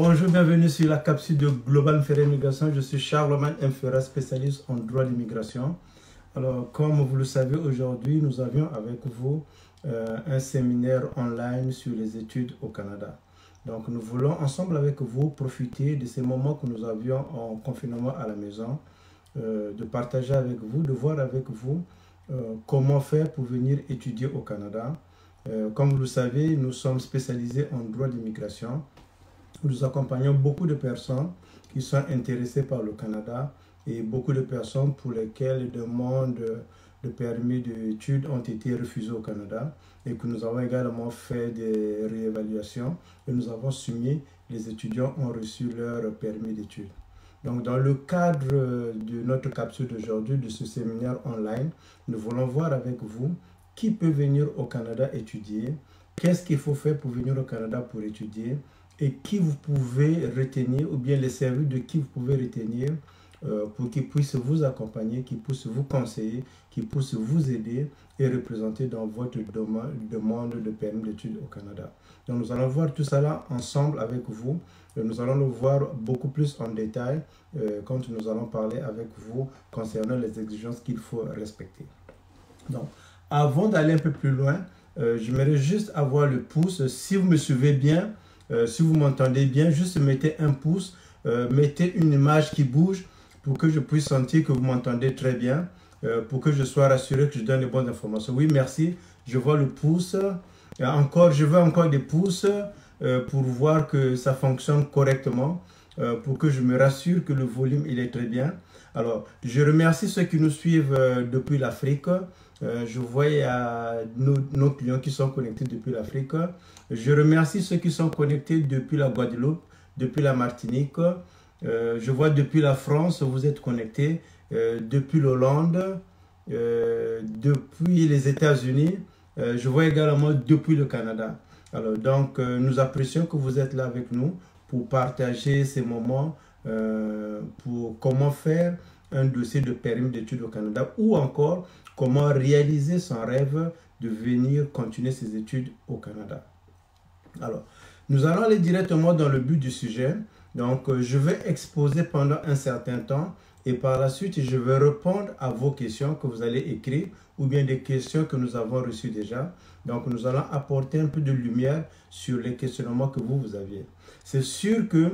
Bonjour, bienvenue sur la capsule de Global Ferret Immigration. Je suis Charlemagne M. Ferret, spécialiste en droit d'immigration. Alors, comme vous le savez, aujourd'hui, nous avions avec vous un séminaire online sur les études au Canada. Donc, nous voulons ensemble avec vous profiter de ces moments que nous avions en confinement à la maison, de partager avec vous, de voir avec vous comment faire pour venir étudier au Canada. Comme vous le savez, nous sommes spécialisés en droit d'immigration. Nous accompagnons beaucoup de personnes qui sont intéressées par le Canada et beaucoup de personnes pour lesquelles les demandes de permis d'études ont été refusées au Canada et que nous avons également fait des réévaluations et nous avons soumis, les étudiants ont reçu leur permis d'études. Donc, dans le cadre de notre capsule d'aujourd'hui, de ce séminaire online, nous voulons voir avec vous qui peut venir au Canada étudier, qu'est-ce qu'il faut faire pour venir au Canada pour étudier, et qui vous pouvez retenir, ou bien les services de qui vous pouvez retenir pour qu'ils puissent vous accompagner, qu'ils puissent vous conseiller, qu'ils puissent vous aider et représenter dans votre demande de permis d'études au Canada. Donc nous allons voir tout cela ensemble avec vous. Nous allons le voir beaucoup plus en détail quand nous allons parler avec vous concernant les exigences qu'il faut respecter. Donc, avant d'aller un peu plus loin, j'aimerais juste avoir le pouce. Si vous me suivez bien, si vous m'entendez bien, juste mettez un pouce, mettez une image qui bouge pour que je puisse sentir que vous m'entendez très bien, pour que je sois rassuré que je donne les bonnes informations. Oui, merci, je vois le pouce. Je veux encore des pouces pour voir que ça fonctionne correctement, pour que je me rassure que le volume il est très bien. Alors, je remercie ceux qui nous suivent depuis l'Afrique. Je vois nos clients qui sont connectés depuis l'Afrique. Je remercie ceux qui sont connectés depuis la Guadeloupe, depuis la Martinique. Je vois depuis la France, vous êtes connectés, depuis l'Hollande, depuis les États-Unis. Je vois également depuis le Canada. Alors, donc, nous apprécions que vous êtes là avec nous pour partager ces moments, pour comment faire un dossier de permis d'études au Canada ou encore comment réaliser son rêve de venir continuer ses études au Canada. Alors, nous allons aller directement dans le but du sujet. Donc, je vais exposer pendant un certain temps et par la suite, je vais répondre à vos questions que vous allez écrire ou bien des questions que nous avons reçues déjà. Donc, nous allons apporter un peu de lumière sur les questionnements que vous aviez. C'est sûr que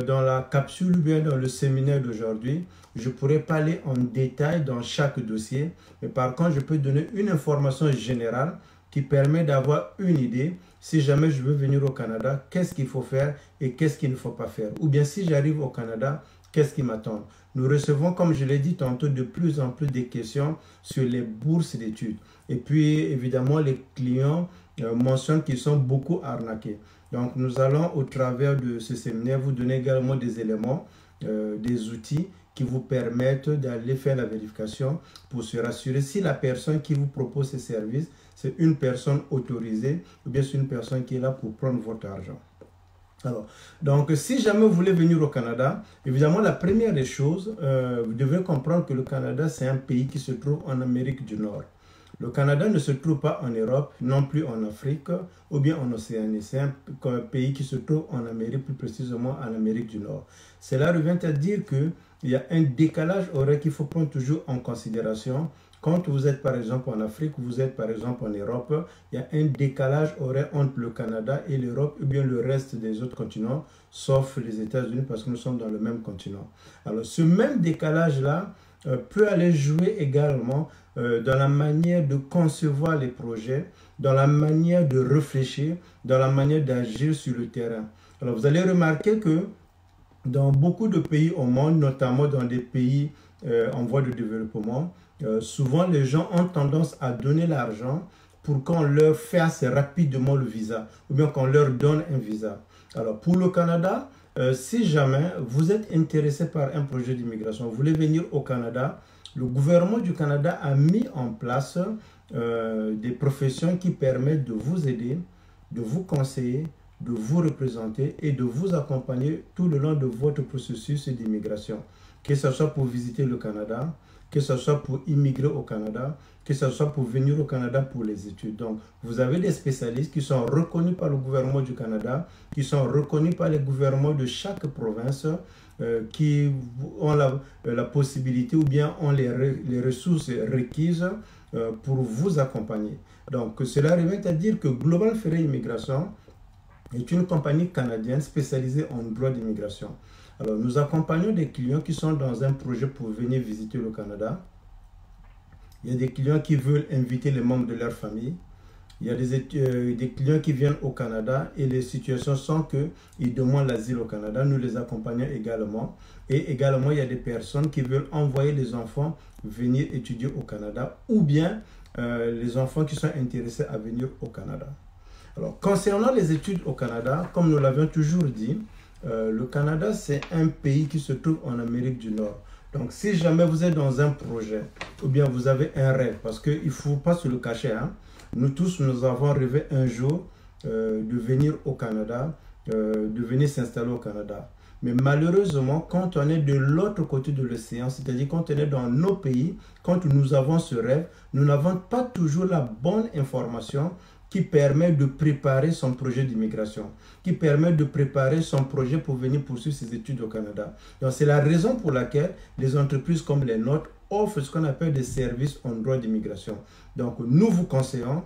dans la capsule ou bien dans le séminaire d'aujourd'hui, je ne pourrais pas aller en détail dans chaque dossier, mais par contre, je peux donner une information générale qui permet d'avoir une idée. Si jamais je veux venir au Canada, qu'est-ce qu'il faut faire et qu'est-ce qu'il ne faut pas faire? Ou bien si j'arrive au Canada, qu'est-ce qui m'attend? Nous recevons, comme je l'ai dit tantôt, de plus en plus des questions sur les bourses d'études. Et puis, évidemment, les clients mentionnent qu'ils sont beaucoup arnaqués. Donc, nous allons, au travers de ce séminaire, vous donner également des éléments, des outils qui vous permettent d'aller faire la vérification pour se rassurer si la personne qui vous propose ces services, c'est une personne autorisée ou bien c'est une personne qui est là pour prendre votre argent. Alors, donc, si jamais vous voulez venir au Canada, évidemment, la première des choses, vous devez comprendre que le Canada, c'est un pays qui se trouve en Amérique du Nord. Le Canada ne se trouve pas en Europe, non plus en Afrique ou bien en Océanie. C'est un pays qui se trouve en Amérique, plus précisément en Amérique du Nord. Cela revient à dire qu'il y a un décalage horaire qu'il faut prendre toujours en considération. Quand vous êtes par exemple en Afrique, vous êtes par exemple en Europe, il y a un décalage horaire entre le Canada et l'Europe ou bien le reste des autres continents, sauf les États-Unis parce que nous sommes dans le même continent. Alors ce même décalage-là peut aller jouer également dans la manière de concevoir les projets, dans la manière de réfléchir, dans la manière d'agir sur le terrain. Alors vous allez remarquer que dans beaucoup de pays au monde, notamment dans des pays en voie de développement, souvent les gens ont tendance à donner l'argent pour qu'on leur fasse rapidement le visa ou bien qu'on leur donne un visa. Alors pour le Canada, si jamais vous êtes intéressé par un projet d'immigration, vous voulez venir au Canada, le gouvernement du Canada a mis en place des professions qui permettent de vous aider, de vous conseiller, de vous représenter et de vous accompagner tout le long de votre processus d'immigration. Que ce soit pour visiter le Canada, que ce soit pour immigrer au Canada, que ce soit pour venir au Canada pour les études. Donc, vous avez des spécialistes qui sont reconnus par le gouvernement du Canada, qui sont reconnus par les gouvernements de chaque province, qui ont la possibilité ou bien ont les ressources requises pour vous accompagner. Donc, cela revient à dire que Global Ferry Immigration est une compagnie canadienne spécialisée en droit d'immigration. Alors, nous accompagnons des clients qui sont dans un projet pour venir visiter le Canada. Il y a des clients qui veulent inviter les membres de leur famille. Il y a des clients qui viennent au Canada et les situations sont qu'ils demandent l'asile au Canada. Nous les accompagnons également. Et également, il y a des personnes qui veulent envoyer les enfants venir étudier au Canada ou bien les enfants qui sont intéressés à venir au Canada. Alors, concernant les études au Canada, comme nous l'avions toujours dit, le Canada, c'est un pays qui se trouve en Amérique du Nord. Donc, si jamais vous êtes dans un projet ou bien vous avez un rêve, parce qu'il ne faut pas se le cacher, hein, nous tous, nous avons rêvé un jour de venir au Canada, de venir s'installer au Canada. Mais malheureusement, quand on est de l'autre côté de l'océan, c'est-à-dire quand on est dans nos pays, quand nous avons ce rêve, nous n'avons pas toujours la bonne information qui permet de préparer son projet d'immigration, qui permet de préparer son projet pour venir poursuivre ses études au Canada. Donc, c'est la raison pour laquelle les entreprises comme les nôtres offrent ce qu'on appelle des services en droit d'immigration. Donc, nous vous conseillons,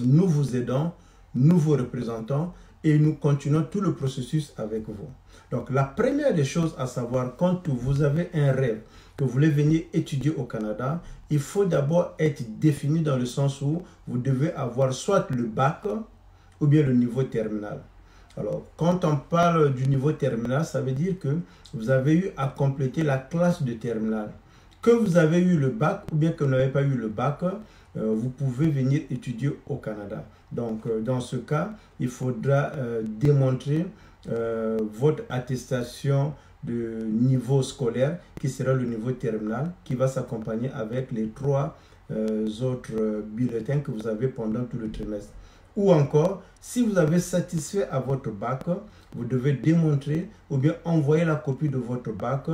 nous vous aidons, nous vous représentons et nous continuons tout le processus avec vous. Donc, la première des choses à savoir, quand vous avez un rêve, que vous voulez venir étudier au Canada, il faut d'abord être défini dans le sens où vous devez avoir soit le bac ou bien le niveau terminal. Alors, quand on parle du niveau terminal, ça veut dire que vous avez eu à compléter la classe de terminal. Que vous avez eu le bac ou bien que vous n'avez pas eu le bac, vous pouvez venir étudier au Canada. Donc, dans ce cas, il faudra démontrer votre attestation de niveau scolaire qui sera le niveau terminal qui va s'accompagner avec les 3 autres bulletins que vous avez pendant tout le trimestre. Ou encore, si vous avez satisfait à votre bac, vous devez démontrer ou bien envoyer la copie de votre bac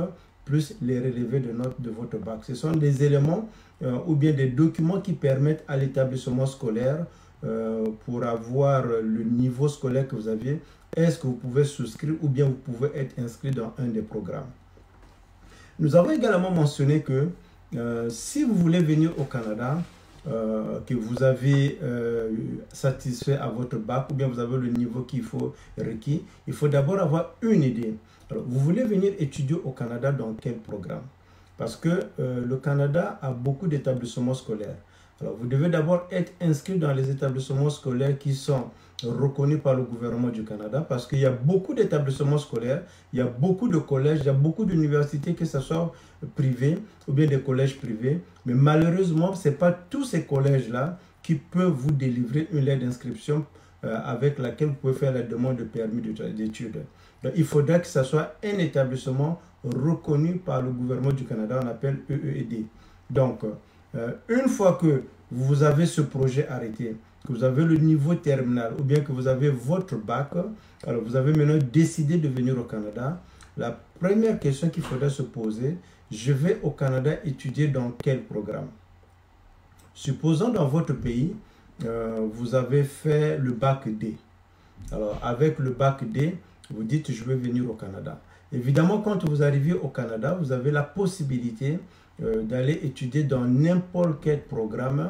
plus les relevés de notes de votre bac. Ce sont des éléments ou bien des documents qui permettent à l'établissement scolaire pour avoir le niveau scolaire que vous aviez. Est-ce que vous pouvez souscrire ou bien vous pouvez être inscrit dans un des programmes. Nous avons également mentionné que si vous voulez venir au Canada, que vous avez satisfait à votre bac ou bien vous avez le niveau qu'il faut requis, il faut d'abord avoir une idée. Alors, vous voulez venir étudier au Canada dans quel programme? Parce que le Canada a beaucoup d'établissements scolaires. Alors, vous devez d'abord être inscrit dans les établissements scolaires qui sont reconnus par le gouvernement du Canada parce qu'il y a beaucoup d'établissements scolaires, il y a beaucoup de collèges, il y a beaucoup d'universités, que ce soit privées ou bien des collèges privés. Mais malheureusement, ce n'est pas tous ces collèges-là qui peuvent vous délivrer une lettre d'inscription avec laquelle vous pouvez faire la demande de permis d'études. Donc, il faudra que ce soit un établissement reconnu par le gouvernement du Canada, on appelle EED. Donc, une fois que vous avez ce projet arrêté, que vous avez le niveau terminal ou bien que vous avez votre bac, alors vous avez maintenant décidé de venir au Canada, la première question qu'il faudra se poser, je vais au Canada étudier dans quel programme? Supposons dans votre pays, vous avez fait le bac D. Alors avec le bac D, vous dites je vais venir au Canada. Évidemment, quand vous arrivez au Canada, vous avez la possibilité d'aller étudier dans n'importe quel programme.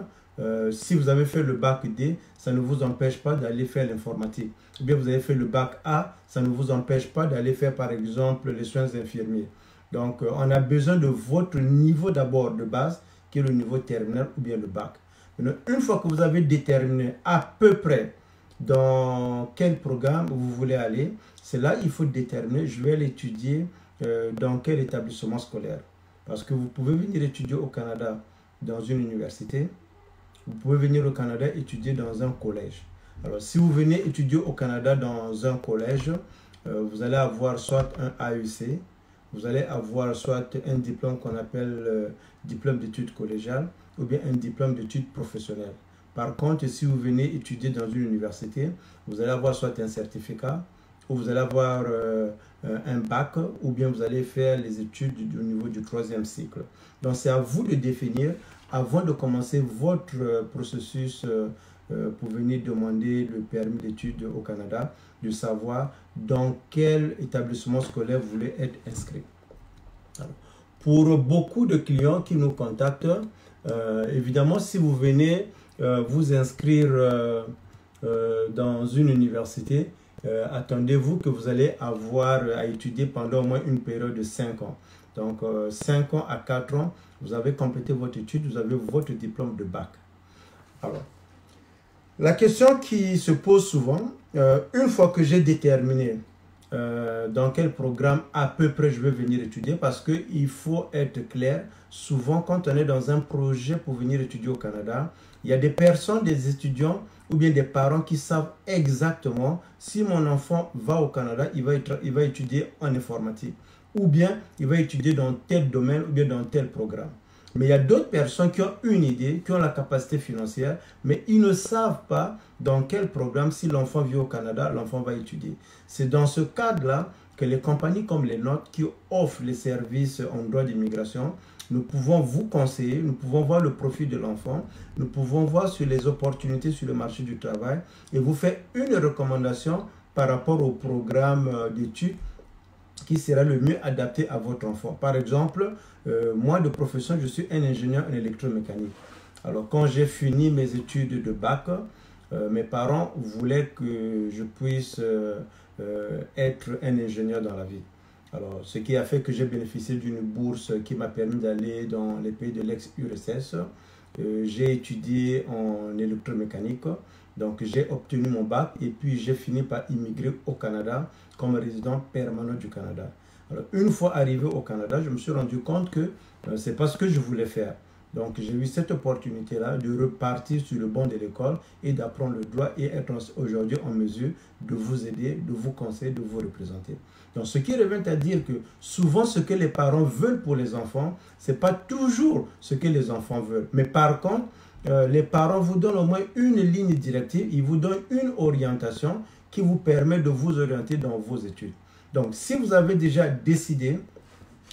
Si vous avez fait le bac D, ça ne vous empêche pas d'aller faire l'informatique. Ou bien vous avez fait le bac A, ça ne vous empêche pas d'aller faire par exemple les soins infirmiers. Donc on a besoin de votre niveau d'abord de base, qui est le niveau terminal ou bien le bac. Maintenant, une fois que vous avez déterminé à peu près dans quel programme vous voulez aller, c'est là il faut déterminer, je vais l'étudier dans quel établissement scolaire. Parce que vous pouvez venir étudier au Canada dans une université, vous pouvez venir au Canada étudier dans un collège. Alors, si vous venez étudier au Canada dans un collège, vous allez avoir soit un AEC, vous allez avoir soit un diplôme qu'on appelle diplôme d'études collégiales ou bien un diplôme d'études professionnelles. Par contre, si vous venez étudier dans une université, vous allez avoir soit un certificat où vous allez avoir un bac, ou bien vous allez faire les études au niveau du 3e cycle. Donc c'est à vous de définir, avant de commencer votre processus pour venir demander le permis d'études au Canada, de savoir dans quel établissement scolaire vous voulez être inscrit. Alors, pour beaucoup de clients qui nous contactent, évidemment, si vous venez vous inscrire dans une université, attendez-vous que vous allez avoir à étudier pendant au moins une période de 5 ans. Donc, 5 ans à 4 ans, vous avez complété votre étude, vous avez votre diplôme de bac. Alors, la question qui se pose souvent, une fois que j'ai déterminé dans quel programme à peu près je vais venir étudier, parce qu'il faut être clair, souvent quand on est dans un projet pour venir étudier au Canada, il y a des personnes, des étudiants ou bien des parents qui savent exactement si mon enfant va au Canada, il va étudier en informatique, ou bien il va étudier dans tel domaine ou bien dans tel programme. Mais il y a d'autres personnes qui ont une idée, qui ont la capacité financière, mais ils ne savent pas dans quel programme, si l'enfant vit au Canada, l'enfant va étudier. C'est dans ce cadre-là que les compagnies comme les nôtres qui offrent les services en droit d'immigration, nous pouvons vous conseiller, nous pouvons voir le profil de l'enfant, nous pouvons voir sur les opportunités sur le marché du travail et vous faire une recommandation par rapport au programme d'études qui sera le mieux adapté à votre enfant. Par exemple, moi de profession, je suis un ingénieur en électromécanique. Alors quand j'ai fini mes études de bac, mes parents voulaient que je puisse être un ingénieur dans la vie. Alors, ce qui a fait que j'ai bénéficié d'une bourse qui m'a permis d'aller dans les pays de l'ex-URSS. J'ai étudié en électromécanique, donc j'ai obtenu mon bac et puis j'ai fini par immigrer au Canada comme résident permanent du Canada. Alors, une fois arrivé au Canada, je me suis rendu compte que c'est pas ce que je voulais faire. Donc, j'ai eu cette opportunité-là de repartir sur le banc de l'école et d'apprendre le droit et être aujourd'hui en mesure de vous aider, de vous conseiller, de vous représenter. Donc, ce qui revient à dire que souvent, ce que les parents veulent pour les enfants, ce n'est pas toujours ce que les enfants veulent. Mais par contre, les parents vous donnent au moins une ligne directive, ils vous donnent une orientation qui vous permet de vous orienter dans vos études. Donc, si vous avez déjà décidé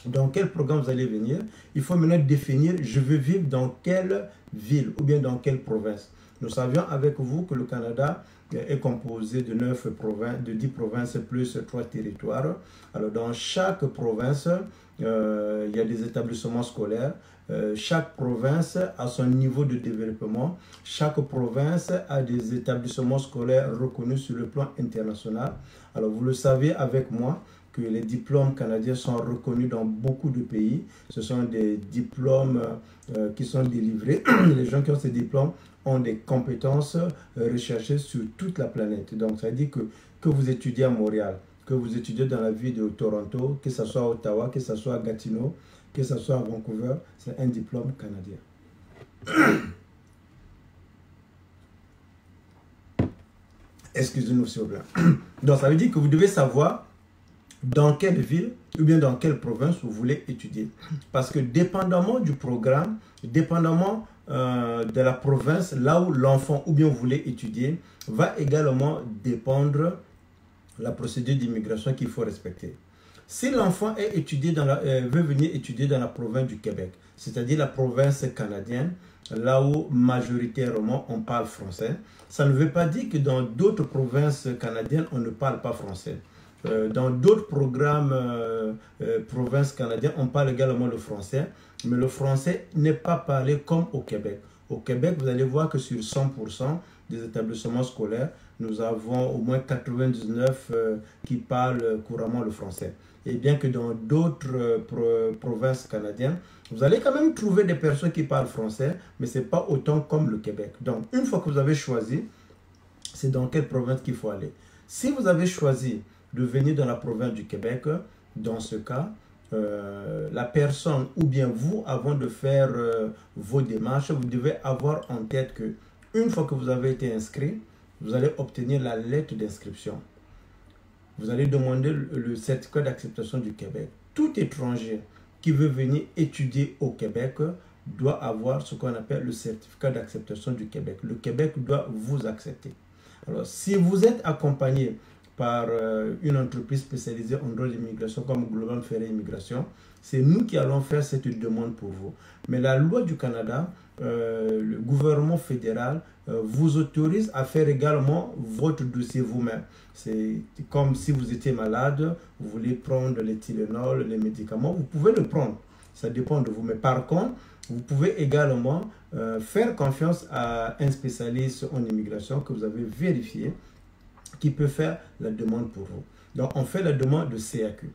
dans quel programme vous allez venir, il faut maintenant définir, je veux vivre dans quelle ville ou bien dans quelle province. Nous savions avec vous que le Canada est composé de 9 provinces, de 10 provinces plus 3 territoires. Alors dans chaque province, il y a des établissements scolaires. Chaque province a son niveau de développement. Chaque province a des établissements scolaires reconnus sur le plan international. Alors vous le savez avec moi, que les diplômes canadiens sont reconnus dans beaucoup de pays. Ce sont des diplômes qui sont délivrés. Les gens qui ont ces diplômes ont des compétences recherchées sur toute la planète. Donc, ça veut dire que vous étudiez à Montréal, que vous étudiez dans la ville de Toronto, que ce soit à Ottawa, que ce soit à Gatineau, que ce soit à Vancouver, c'est un diplôme canadien. Excusez-nous, s'il vous plaît. Donc, ça veut dire que vous devez savoir dans quelle ville ou bien dans quelle province vous voulez étudier. Parce que dépendamment du programme, dépendamment de la province, là où l'enfant ou bien vous voulez étudier, va également dépendre la procédure d'immigration qu'il faut respecter. Si l'enfant veut venir étudier dans la province du Québec, c'est-à-dire la province canadienne, là où majoritairement on parle français, ça ne veut pas dire que dans d'autres provinces canadiennes, on ne parle pas français. Dans d'autres programmes provinces canadiennes, on parle également le français, mais le français n'est pas parlé comme au Québec. Au Québec, vous allez voir que sur 100% des établissements scolaires, nous avons au moins 99 qui parlent couramment le français. Et bien que dans d'autres provinces canadiennes, vous allez quand même trouver des personnes qui parlent français, mais ce n'est pas autant comme le Québec. Donc, une fois que vous avez choisi, c'est dans quelle province qu'il faut aller. Si vous avez choisi de venir dans la province du Québec, dans ce cas, la personne ou bien vous, avant de faire vos démarches, vous devez avoir en tête que une fois que vous avez été inscrit, vous allez obtenir la lettre d'inscription. Vous allez demander le certificat d'acceptation du Québec. Tout étranger qui veut venir étudier au Québec doit avoir ce qu'on appelle le certificat d'acceptation du Québec. Le Québec doit vous accepter. Alors, si vous êtes accompagné par une entreprise spécialisée en droit d'immigration comme Global Ferry Immigration. C'est nous qui allons faire cette demande pour vous. Mais la loi du Canada, le gouvernement fédéral vous autorise à faire également votre dossier vous-même. C'est comme si vous étiez malade, vous voulez prendre les Tylenol, les médicaments, vous pouvez le prendre. Ça dépend de vous. Mais par contre, vous pouvez également faire confiance à un spécialiste en immigration que vous avez vérifié, qui peut faire la demande pour vous. Donc, on fait la demande de CAQ.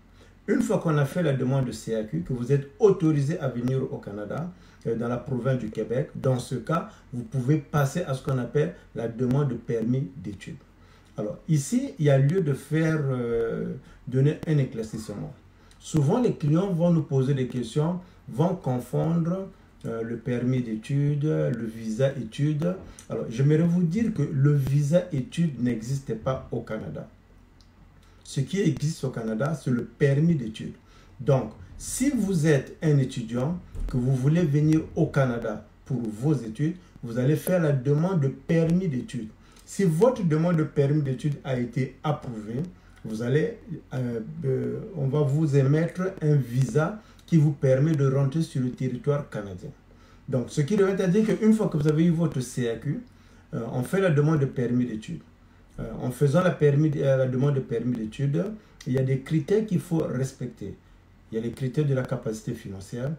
Une fois qu'on a fait la demande de CAQ, que vous êtes autorisé à venir au Canada, dans la province du Québec, dans ce cas, vous pouvez passer à ce qu'on appelle la demande de permis d'études. Alors, ici, il y a lieu de faire, donner un éclaircissement. Souvent, les clients vont nous poser des questions, vont confondre le permis d'études, le visa études. Alors, j'aimerais vous dire que le visa études n'existe pas au Canada. Ce qui existe au Canada, c'est le permis d'études. Donc, si vous êtes un étudiant, que vous voulez venir au Canada pour vos études, vous allez faire la demande de permis d'études. Si votre demande de permis d'études a été approuvée, vous allez, on va vous émettre un visa qui vous permet de rentrer sur le territoire canadien. Donc, ce qui revient à dire qu'une fois que vous avez eu votre CAQ, on fait la demande de permis d'études. En faisant la demande de permis d'études, il y a des critères qu'il faut respecter. Il y a les critères de la capacité financière,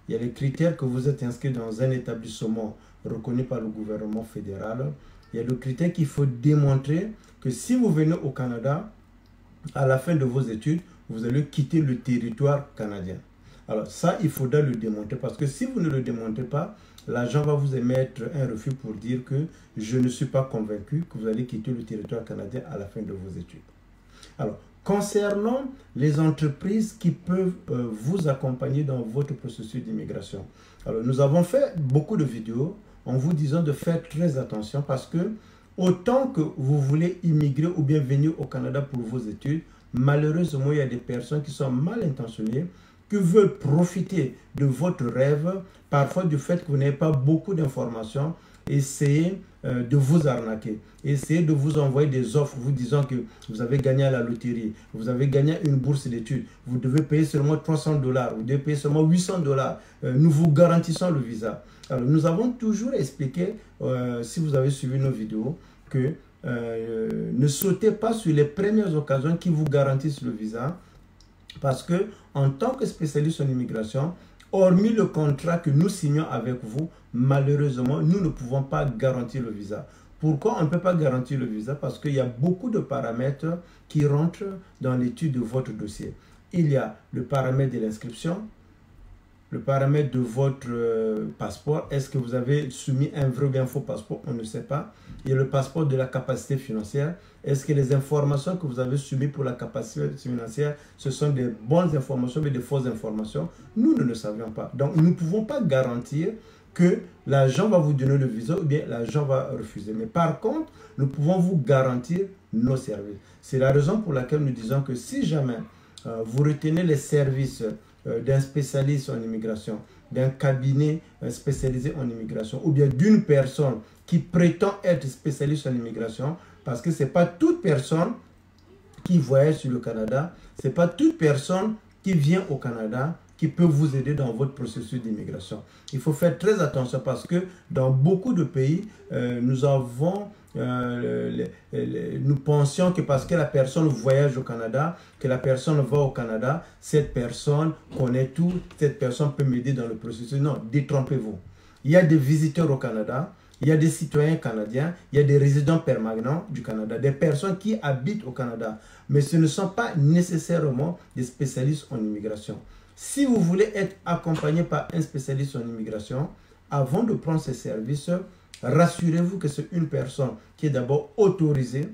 il y a les critères que vous êtes inscrit dans un établissement reconnu par le gouvernement fédéral, il y a le critère qu'il faut démontrer que si vous venez au Canada, à la fin de vos études, vous allez quitter le territoire canadien. Alors ça, il faudra le démontrer parce que si vous ne le démontrez pas, l'agent va vous émettre un refus pour dire que je ne suis pas convaincu que vous allez quitter le territoire canadien à la fin de vos études. Alors, concernant les entreprises qui peuvent vous accompagner dans votre processus d'immigration, alors nous avons fait beaucoup de vidéos en vous disant de faire très attention parce que autant que vous voulez immigrer ou bien venir au Canada pour vos études, malheureusement, il y a des personnes qui sont mal intentionnées, qui veulent profiter de votre rêve, parfois du fait que vous n'avez pas beaucoup d'informations, essayer de vous arnaquer, essayer de vous envoyer des offres vous disant que vous avez gagné à la loterie, vous avez gagné une bourse d'études, vous devez payer seulement 300 $, vous devez payer seulement 800 $, nous vous garantissons le visa. Alors, nous avons toujours expliqué, si vous avez suivi nos vidéos, que ne sautez pas sur les premières occasions qui vous garantissent le visa, parce que en tant que spécialiste en immigration, hormis le contrat que nous signons avec vous, malheureusement, nous ne pouvons pas garantir le visa. Pourquoi on ne peut pas garantir le visa? Parce qu'il y a beaucoup de paramètres qui rentrent dans l'étude de votre dossier. Il y a le paramètre de l'inscription, le paramètre de votre passeport. Est-ce que vous avez soumis un vrai ou bien faux passeport? On ne sait pas. Il y a le passeport de la capacité financière. Est-ce que les informations que vous avez soumises pour la capacité financière, ce sont des bonnes informations ou des fausses informations? Nous ne le savions pas. Donc, nous ne pouvons pas garantir que l'agent va vous donner le visa ou bien l'agent va refuser. Mais par contre, nous pouvons vous garantir nos services. C'est la raison pour laquelle nous disons que si jamais vous retenez les services d'un spécialiste en immigration, d'un cabinet spécialisé en immigration, ou bien d'une personne qui prétend être spécialiste en immigration, parce que ce n'est pas toute personne qui voyage sur le Canada, ce n'est pas toute personne qui vient au Canada qui peut vous aider dans votre processus d'immigration. Il faut faire très attention parce que dans beaucoup de pays, nous pensions que parce que la personne voyage au Canada, que la personne va au Canada, cette personne connaît tout, cette personne peut m'aider dans le processus. Non, détrompez-vous. Il y a des visiteurs au Canada, il y a des citoyens canadiens, il y a des résidents permanents du Canada, des personnes qui habitent au Canada, mais ce ne sont pas nécessairement des spécialistes en immigration. Si vous voulez être accompagné par un spécialiste en immigration, avant de prendre ces services, rassurez-vous que c'est une personne qui est d'abord autorisée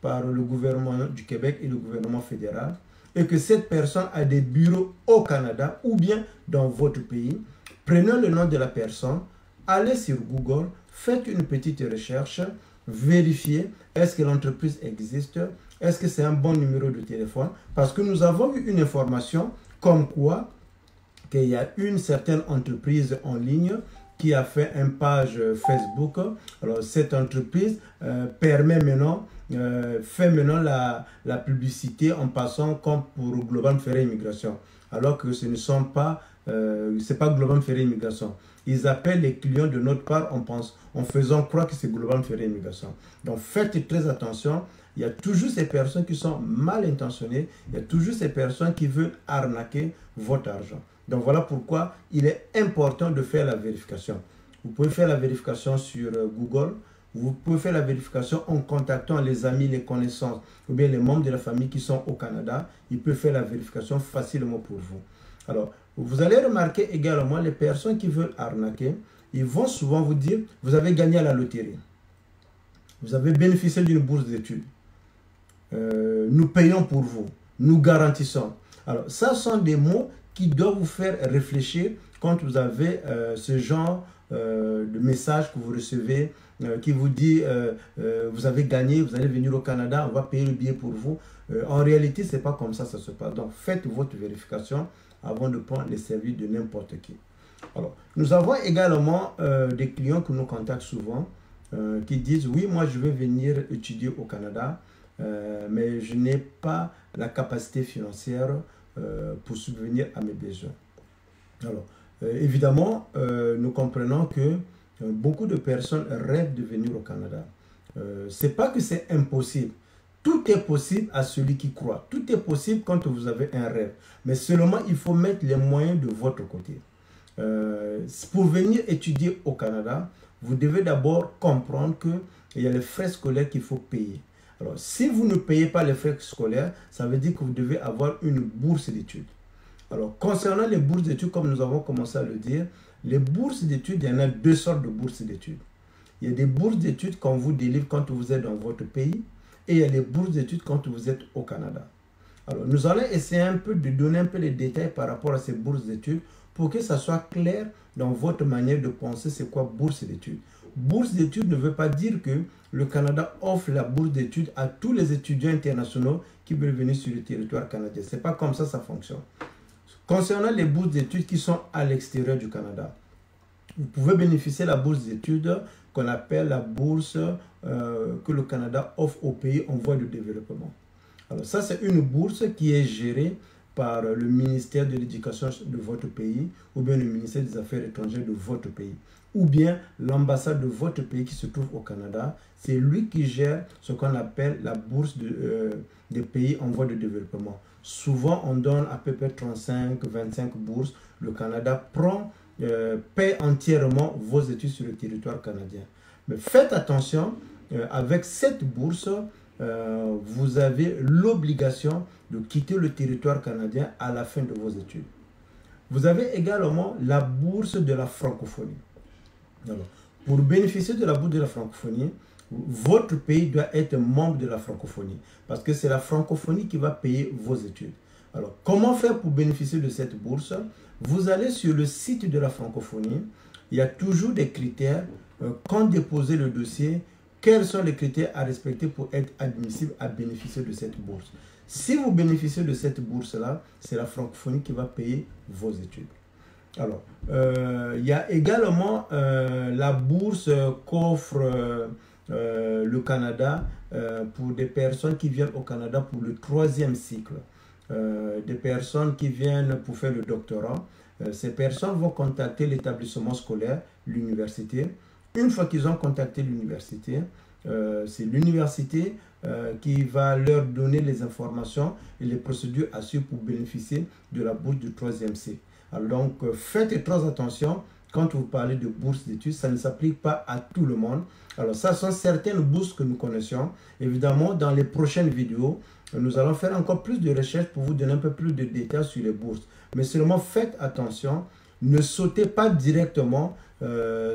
par le gouvernement du Québec et le gouvernement fédéral et que cette personne a des bureaux au Canada ou bien dans votre pays. Prenez le nom de la personne, allez sur Google, faites une petite recherche, vérifiez est-ce que l'entreprise existe, est-ce que c'est un bon numéro de téléphone, parce que nous avons eu une information comme quoi qu'il y a une certaine entreprise en ligne qui a fait une page Facebook. Alors, cette entreprise permet maintenant, fait maintenant la publicité en passant comme pour Global Ferry Immigration. Alors que ce ne sont pas, c'est pas Global Ferry Immigration. Ils appellent les clients de notre part en faisant croire que c'est Global Ferry Immigration. Donc, faites très attention. Il y a toujours ces personnes qui sont mal intentionnées. Il y a toujours ces personnes qui veulent arnaquer votre argent. Donc, voilà pourquoi il est important de faire la vérification. Vous pouvez faire la vérification sur Google. Vous pouvez faire la vérification en contactant les amis, les connaissances ou bien les membres de la famille qui sont au Canada. Ils peuvent faire la vérification facilement pour vous. Alors, vous allez remarquer également les personnes qui veulent arnaquer. Ils vont souvent vous dire, vous avez gagné à la loterie. Vous avez bénéficié d'une bourse d'études. Nous payons pour vous, nous garantissons. Alors, ça sont des mots qui doivent vous faire réfléchir quand vous avez ce genre de message que vous recevez, qui vous dit vous avez gagné, vous allez venir au Canada, on va payer le billet pour vous. En réalité, ce n'est pas comme ça se passe. Donc, faites votre vérification avant de prendre les services de n'importe qui. Alors, nous avons également des clients qui nous contactent souvent, qui disent, oui, moi je veux venir étudier au Canada, mais je n'ai pas la capacité financière pour subvenir à mes besoins. Alors, évidemment, nous comprenons que beaucoup de personnes rêvent de venir au Canada. Ce n'est pas que c'est impossible. Tout est possible à celui qui croit. Tout est possible quand vous avez un rêve. Mais seulement, il faut mettre les moyens de votre côté. Pour venir étudier au Canada, vous devez d'abord comprendre qu'il y a les frais scolaires qu'il faut payer. Alors, si vous ne payez pas les frais scolaires, ça veut dire que vous devez avoir une bourse d'études. Alors, concernant les bourses d'études, comme nous avons commencé à le dire, les bourses d'études, il y en a deux sortes de bourses d'études. Il y a des bourses d'études qu'on vous délivre quand vous êtes dans votre pays et il y a les bourses d'études quand vous êtes au Canada. Alors, nous allons essayer un peu de donner un peu les détails par rapport à ces bourses d'études pour que ça soit clair dans votre manière de penser c'est quoi bourse d'études. Bourse d'études ne veut pas dire que le Canada offre la bourse d'études à tous les étudiants internationaux qui veulent venir sur le territoire canadien. Ce n'est pas comme ça fonctionne. Concernant les bourses d'études qui sont à l'extérieur du Canada, vous pouvez bénéficier de la bourse d'études qu'on appelle la bourse que le Canada offre aux pays en voie de développement. Alors ça, c'est une bourse qui est gérée par le ministère de l'Éducation de votre pays ou bien le ministère des Affaires étrangères de votre pays ou bien l'ambassade de votre pays qui se trouve au Canada. C'est lui qui gère ce qu'on appelle la bourse des pays en voie de développement. Souvent, on donne à peu près 35-25 bourses. Le Canada paie entièrement vos études sur le territoire canadien. Mais faites attention, avec cette bourse, vous avez l'obligation de quitter le territoire canadien à la fin de vos études. Vous avez également la bourse de la francophonie. Alors, pour bénéficier de la bourse de la francophonie, votre pays doit être membre de la francophonie parce que c'est la francophonie qui va payer vos études. Alors, comment faire pour bénéficier de cette bourse? Vous allez sur le site de la francophonie. Il y a toujours des critères. Quand déposer le dossier, quels sont les critères à respecter pour être admissible à bénéficier de cette bourse? Si vous bénéficiez de cette bourse-là, c'est la francophonie qui va payer vos études. Alors, il y a également la bourse qu'offre le Canada pour des personnes qui viennent au Canada pour le 3e cycle. Des personnes qui viennent pour faire le doctorat. Ces personnes vont contacter l'établissement scolaire, l'université. Une fois qu'ils ont contacté l'université, c'est l'université qui va leur donner les informations et les procédures à suivre pour bénéficier de la bourse du 3e cycle. Alors donc, faites très attention quand vous parlez de bourse d'études, ça ne s'applique pas à tout le monde. Alors, ça sont certaines bourses que nous connaissions. Évidemment, dans les prochaines vidéos, nous allons faire encore plus de recherches pour vous donner un peu plus de détails sur les bourses. Mais seulement faites attention, ne sautez pas directement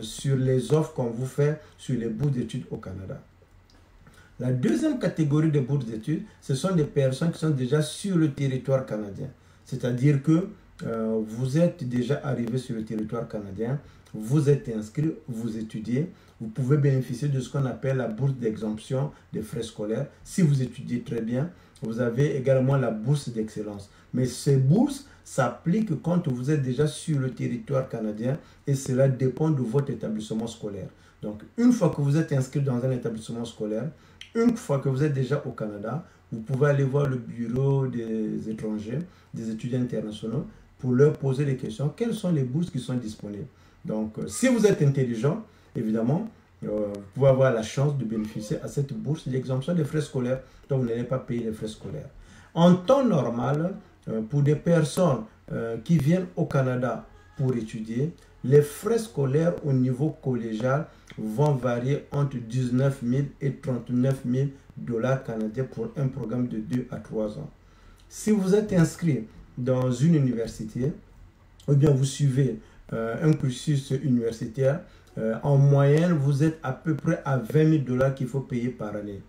sur les offres qu'on vous fait sur les bourses d'études au Canada. La deuxième catégorie de bourses d'études, ce sont des personnes qui sont déjà sur le territoire canadien. C'est-à-dire que vous êtes déjà arrivé sur le territoire canadien, vous êtes inscrit, vous étudiez, vous pouvez bénéficier de ce qu'on appelle la bourse d'exemption des frais scolaires. Si vous étudiez très bien, vous avez également la bourse d'excellence. Mais ces bourses s'appliquent quand vous êtes déjà sur le territoire canadien et cela dépend de votre établissement scolaire. Donc, une fois que vous êtes inscrit dans un établissement scolaire, une fois que vous êtes déjà au Canada, vous pouvez aller voir le bureau des étrangers, des étudiants internationaux, pour leur poser des questions. Quelles sont les bourses qui sont disponibles? Donc, si vous êtes intelligent, évidemment, vous pouvez avoir la chance de bénéficier à cette bourse d'exemption des frais scolaires, donc vous n'allez pas payer les frais scolaires. En temps normal, pour des personnes qui viennent au Canada pour étudier, les frais scolaires au niveau collégial vont varier entre 19 000 et 39 000 $ canadiens pour un programme de 2 à 3 ans. Si vous êtes inscrit dans une université, ou bien vous suivez un cursus universitaire, en moyenne, vous êtes à peu près à 20 000 $ qu'il faut payer par année.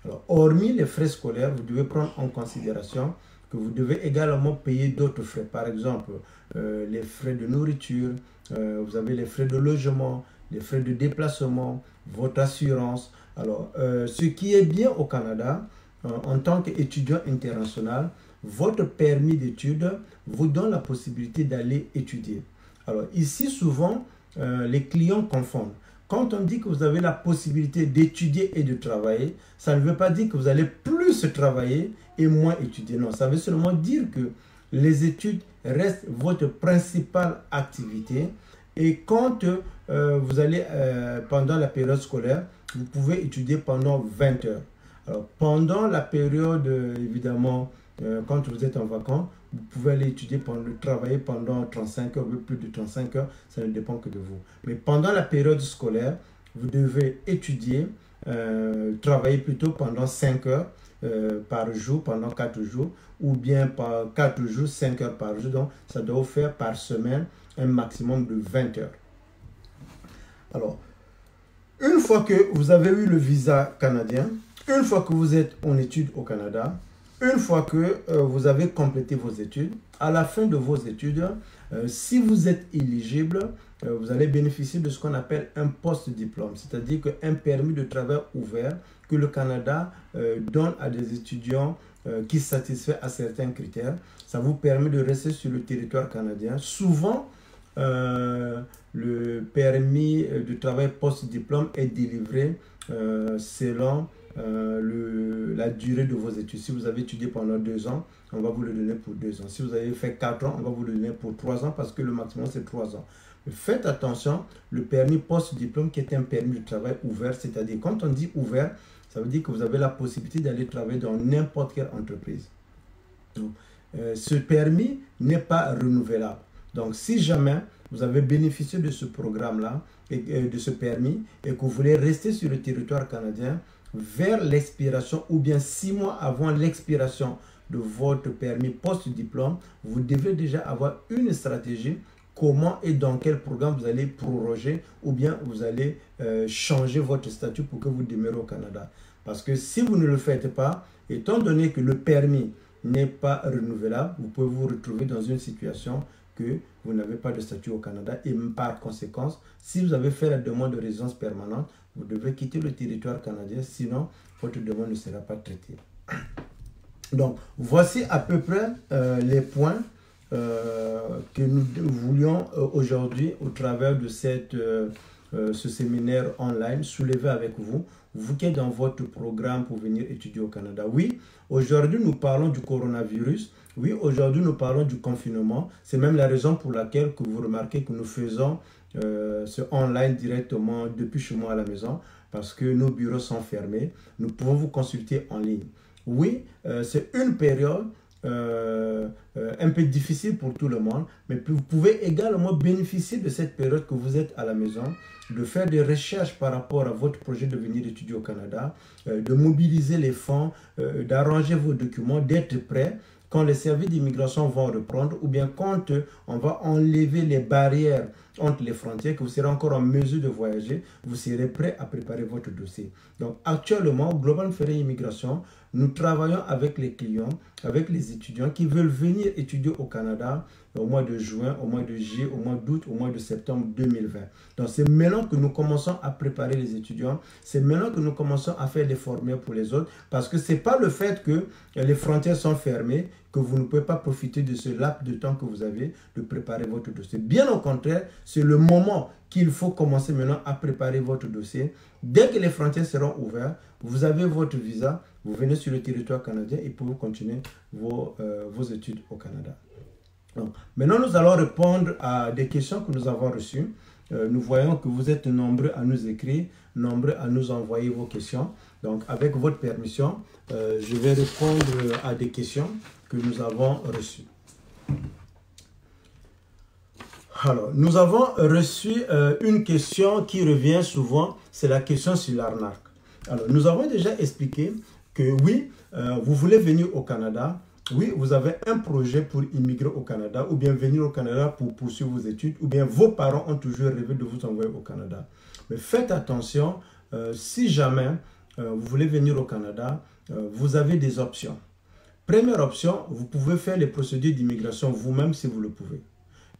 Alors, hormis les frais scolaires, vous devez prendre en considération que vous devez également payer d'autres frais. Par exemple, les frais de nourriture, vous avez les frais de logement, les frais de déplacement, votre assurance. Alors, ce qui est bien au Canada, en tant qu'étudiant international, votre permis d'études vous donne la possibilité d'aller étudier. Alors, ici, souvent, les clients confondent. Quand on dit que vous avez la possibilité d'étudier et de travailler, ça ne veut pas dire que vous allez plus travailler et moins étudier. Non, ça veut seulement dire que les études restent votre principale activité. Et quand vous allez pendant la période scolaire, vous pouvez étudier pendant 20 heures. Alors, pendant la période, évidemment, quand vous êtes en vacances, vous pouvez aller étudier, travailler pendant 35 heures, ou plus de 35 heures, ça ne dépend que de vous. Mais pendant la période scolaire, vous devez étudier, travailler plutôt pendant 5 heures par jour, pendant 4 jours, ou bien par 4 jours, 5 heures par jour. Donc, ça doit vous faire par semaine un maximum de 20 heures. Alors, une fois que vous avez eu le visa canadien, une fois que vous êtes en études au Canada, une fois que vous avez complété vos études, à la fin de vos études, si vous êtes éligible, vous allez bénéficier de ce qu'on appelle un post-diplôme, c'est-à-dire qu'un permis de travail ouvert que le Canada donne à des étudiants qui satisfait à certains critères. Ça vous permet de rester sur le territoire canadien. Souvent, le permis de travail post-diplôme est délivré selon la durée de vos études. Si vous avez étudié pendant 2 ans, on va vous le donner pour 2 ans. Si vous avez fait 4 ans, on va vous le donner pour 3 ans parce que le maximum c'est 3 ans. Mais faites attention, le permis post-diplôme qui est un permis de travail ouvert, c'est-à-dire quand on dit ouvert, ça veut dire que vous avez la possibilité d'aller travailler dans n'importe quelle entreprise. Donc, ce permis n'est pas renouvelable. Donc, si jamais vous avez bénéficié de ce programme-là, et de ce permis, et que vous voulez rester sur le territoire canadien, vers l'expiration ou bien 6 mois avant l'expiration de votre permis post-diplôme, vous devez déjà avoir une stratégie comment et dans quel programme vous allez proroger ou bien vous allez changer votre statut pour que vous demeurez au Canada. Parce que si vous ne le faites pas, étant donné que le permis n'est pas renouvelable, vous pouvez vous retrouver dans une situation que vous n'avez pas de statut au Canada et par conséquence, si vous avez fait la demande de résidence permanente, vous devez quitter le territoire canadien, sinon votre demande ne sera pas traitée. Donc, voici à peu près les points que nous voulions aujourd'hui, au travers de ce séminaire online, soulever avec vous, vous qui êtes dans votre programme pour venir étudier au Canada. Oui, aujourd'hui nous parlons du coronavirus. Oui, aujourd'hui nous parlons du confinement. C'est même la raison pour laquelle que vous remarquez que nous faisons ce online directement depuis chez moi à la maison, parce que nos bureaux sont fermés. Nous pouvons vous consulter en ligne. Oui, c'est une période un peu difficile pour tout le monde, mais vous pouvez également bénéficier de cette période que vous êtes à la maison, de faire des recherches par rapport à votre projet de venir étudier au Canada, de mobiliser les fonds, d'arranger vos documents, d'être prêt quand les services d'immigration vont reprendre ou bien quand on va enlever les barrières entre les frontières, que vous serez encore en mesure de voyager, vous serez prêt à préparer votre dossier. Donc actuellement, Global Ferry Immigration, nous travaillons avec les clients, avec les étudiants qui veulent venir étudier au Canada au mois de juin, au mois de juillet, au mois d'août, au mois de septembre 2020. Donc c'est maintenant que nous commençons à préparer les étudiants, c'est maintenant que nous commençons à faire des formulaires pour les autres, parce que ce n'est pas le fait que les frontières sont fermées que vous ne pouvez pas profiter de ce laps de temps que vous avez de préparer votre dossier. Bien au contraire, c'est le moment qu'il faut commencer maintenant à préparer votre dossier. Dès que les frontières seront ouvertes, vous avez votre visa, vous venez sur le territoire canadien et pouvez continuer vos études au Canada. Donc, maintenant, nous allons répondre à des questions que nous avons reçues. Nous voyons que vous êtes nombreux à nous écrire, nombreux à nous envoyer vos questions. Donc, avec votre permission, je vais répondre à des questions que nous avons reçues. Alors, nous avons reçu une question qui revient souvent, c'est la question sur l'arnaque. Alors, nous avons déjà expliqué que oui, vous voulez venir au Canada. Oui, vous avez un projet pour immigrer au Canada ou bien venir au Canada pour poursuivre vos études ou bien vos parents ont toujours rêvé de vous envoyer au Canada. Mais faites attention, si jamais vous voulez venir au Canada, vous avez des options. Première option, vous pouvez faire les procédures d'immigration vous-même si vous le pouvez.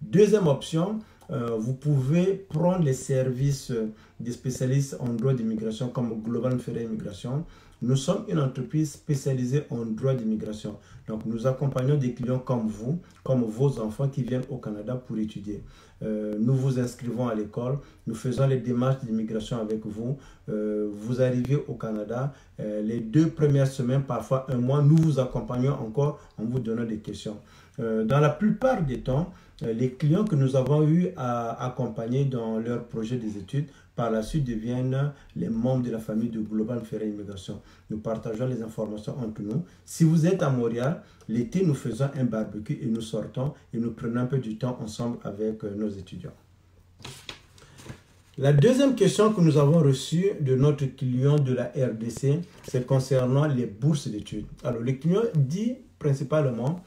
Deuxième option, vous pouvez prendre les services des spécialistes en droit d'immigration comme Global Ferry Immigration. Nous sommes une entreprise spécialisée en droit d'immigration. Donc, nous accompagnons des clients comme vous, comme vos enfants qui viennent au Canada pour étudier. Nous vous inscrivons à l'école, nous faisons les démarches d'immigration avec vous. Vous arrivez au Canada, les 2 premières semaines, parfois un mois, nous vous accompagnons encore en vous donnant des questions. Dans la plupart des temps, les clients que nous avons eu à accompagner dans leur projet des études, par la suite deviennent les membres de la famille de Global Ferry Immigration. Nous partageons les informations entre nous. Si vous êtes à Montréal, l'été, nous faisons un barbecue et nous sortons et nous prenons un peu du temps ensemble avec nos étudiants. La deuxième question que nous avons reçue de notre client de la RDC, c'est concernant les bourses d'études. Alors, le client dit principalement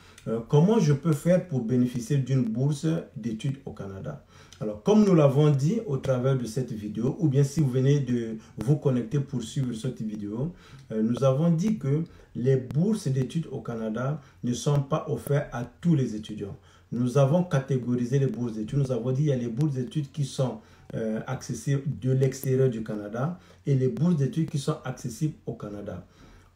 comment je peux faire pour bénéficier d'une bourse d'études au Canada. Alors, comme nous l'avons dit au travers de cette vidéo, ou bien si vous venez de vous connecter pour suivre cette vidéo, nous avons dit que les bourses d'études au Canada ne sont pas offertes à tous les étudiants. Nous avons catégorisé les bourses d'études. Nous avons dit qu'il y a les bourses d'études qui sont accessibles de l'extérieur du Canada et les bourses d'études qui sont accessibles au Canada.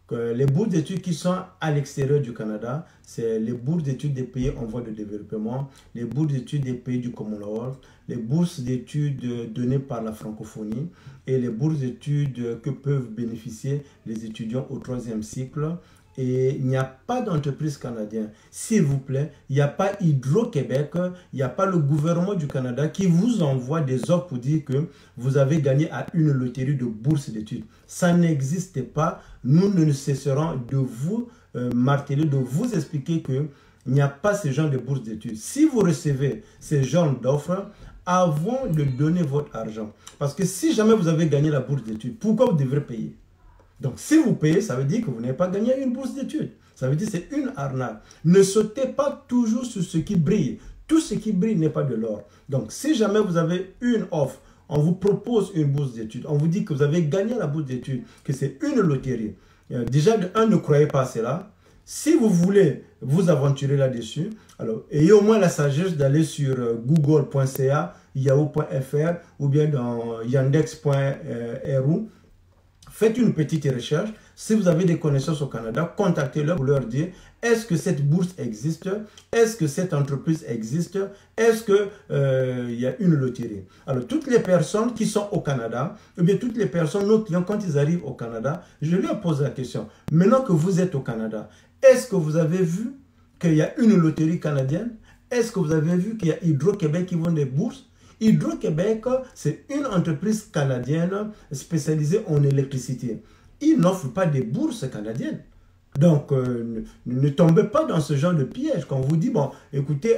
Les bourses d'études qui sont à l'extérieur du Canada, c'est les bourses d'études des pays en voie de développement, les bourses d'études des pays du Commonwealth, les bourses d'études données par la francophonie et les bourses d'études que peuvent bénéficier les étudiants au 3e cycle. Et il n'y a pas d'entreprise canadienne. S'il vous plaît, il n'y a pas Hydro-Québec, il n'y a pas le gouvernement du Canada qui vous envoie des offres pour dire que vous avez gagné à une loterie de bourse d'études. Ça n'existe pas. Nous ne cesserons de vous marteler, de vous expliquer qu'il n'y a pas ce genre de bourse d'études. Si vous recevez ce genre d'offres, avant de donner votre argent. Parce que si jamais vous avez gagné la bourse d'études, pourquoi vous devrez payer? Donc, si vous payez, ça veut dire que vous n'avez pas gagné une bourse d'études. Ça veut dire que c'est une arnaque. Ne sautez pas toujours sur ce qui brille. Tout ce qui brille n'est pas de l'or. Donc, si jamais vous avez une offre, on vous propose une bourse d'études, on vous dit que vous avez gagné la bourse d'études, que c'est une loterie. Déjà, de un, ne croyez pas à cela. Si vous voulez vous aventurer là-dessus, alors ayez au moins la sagesse d'aller sur google.ca, yahoo.fr ou bien dans yandex.ru. Faites une petite recherche. Si vous avez des connaissances au Canada, contactez-leur pour leur dire est-ce que cette bourse existe? Est-ce que cette entreprise existe? Est-ce qu'il y a une loterie? Alors, toutes les personnes qui sont au Canada, ou bien toutes les personnes, nos clients, quand ils arrivent au Canada, je leur pose la question. Maintenant que vous êtes au Canada, est-ce que vous avez vu qu'il y a une loterie canadienne? Est-ce que vous avez vu qu'il y a Hydro-Québec qui vend des bourses? Hydro-Québec, c'est une entreprise canadienne spécialisée en électricité. Ils n'offrent pas des bourses canadiennes. Donc, ne tombez pas dans ce genre de piège. Quand on vous dit, bon, écoutez,